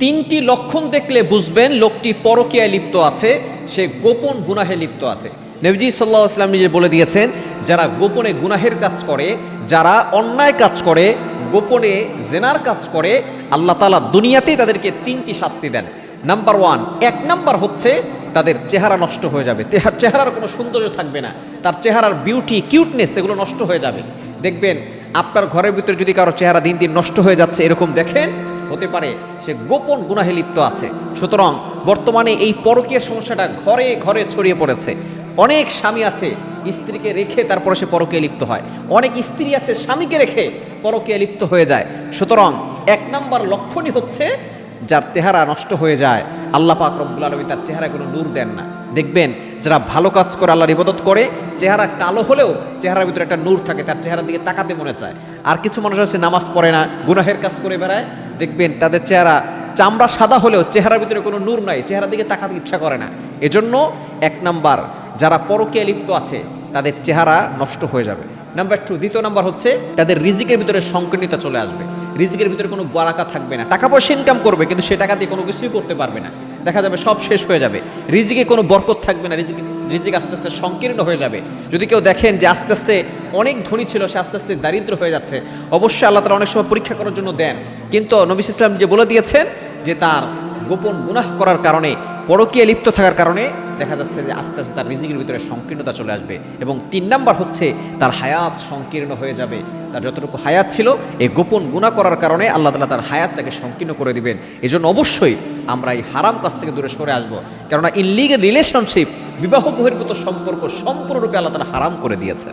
তিনটি লক্ষণ দেখলে বুঝবেন লোকটি পরকীয়ায় লিপ্ত আছে, সে গোপন গুনাহে লিপ্ত আছে। নবীজি সাল্লাল্লাহু আলাইহি ওয়াসাল্লাম নিজে বলে দিয়েছেন, যারা গোপনে গুনাহের কাজ করে, যারা অন্যায় কাজ করে, গোপনে জেনার কাজ করে, আল্লাহ তাআলা দুনিয়াতেই তাদেরকে তিনটি শাস্তি দেন। নাম্বার ওয়ান, এক নাম্বার হচ্ছে তাদের চেহারা নষ্ট হয়ে যাবে, চেহারার কোনো সৌন্দর্য থাকবে না, তার চেহারার বিউটি কিউটনেস এগুলো নষ্ট হয়ে যাবে। দেখবেন আপনার ঘরের ভিতরে যদি কারো চেহারা দিন দিন নষ্ট হয়ে যাচ্ছে এরকম দেখেন, হতে পারে সে গোপন গুনাহে লিপ্ত আছে। সুতরাং বর্তমানে এই পরকীয়ার সমস্যাটা ঘরে ঘরে ছড়িয়ে পড়েছে। অনেক স্বামী আছে স্ত্রীকে রেখে তারপরে সে পরকীয়ায় লিপ্ত হয়, অনেক স্ত্রী আছে স্বামীকে রেখে পরকীয়ায় লিপ্ত হয়ে যায়। সুতরাং এক নাম্বার লক্ষণই হচ্ছে যার চেহারা নষ্ট হয়ে যায়, আল্লাহ পাক রব্বুল আলামিন তার চেহারায় কোনো নূর দেন না। দেখবেন যারা ভালো কাজ করে, আল্লাহর ইবাদত করে, চেহারা কালো হলেও চেহারার ভিতরে একটা নূর থাকে, তার চেহারার দিকে তাকাতে মনে চায়। আর কিছু মানুষ আছে নামাজ পড়ে না, গুনাহের কাজ করে বেড়ায়, দেখবেন তাদের চেহারা চামড়া সাদা হলেও চেহারার ভিতরে কোনো নূর নাই, চেহারার দিকে তাকাতে ইচ্ছা করে না। এজন্য এক নাম্বার, যারা পরকীয়ায় লিপ্ত আছে তাদের চেহারা নষ্ট হয়ে যাবে। নাম্বার টু, দ্বিতীয় নাম্বার হচ্ছে তাদের রিজিকের ভিতরে সংকীর্ণতা চলে আসবে, রিজিকের ভিতরে কোনো বারাকা থাকবে না। টাকা পয়সা ইনকাম করবে কিন্তু সে টাকা দিয়ে কোনো কিছুই করতে পারবে না, দেখা যাবে সব শেষ হয়ে যাবে, রিজিকে কোনো বরকত থাকবে না, রিজিক আস্তে আস্তে সংকীর্ণ হয়ে যাবে। যদি কেউ দেখেন যে আস্তে আস্তে অনেক ধনী ছিল, সে আস্তে আস্তে দারিদ্র হয়ে যাচ্ছে, অবশ্যই আল্লাহ তাআলা অনেক সময় পরীক্ষা করার জন্য দেন। কিন্তু নবী সাল্লাল্লাহু আলাইহি ওয়াসাল্লাম যে বলে দিয়েছেন যে তার গোপন গুনাহ করার কারণে, পরকীয়ায় লিপ্ত থাকার কারণে দেখা যাচ্ছে যে আস্তে আস্তে তার রিজিকের ভিতরে সংকীর্ণতা চলে আসবে। এবং তিন নাম্বার হচ্ছে তার হায়াত সংকীর্ণ হয়ে যাবে। তার যতটুকু হায়াত ছিল এই গোপন গুনাহ করার কারণে আল্লাহ তাআলা তার হায়াতটাকে সংকীর্ণ করে দিবেন। এই জন্য অবশ্যই আমরা এই হারাম কাজ থেকে দূরে সরে আসবো, কেননা ইনলিগাল রিলেশনশিপ, বিবাহ বহির্ভূত সম্পর্ক সম্পূর্ণরূপে আল্লাহ তাআলা হারাম করে দিয়েছেন।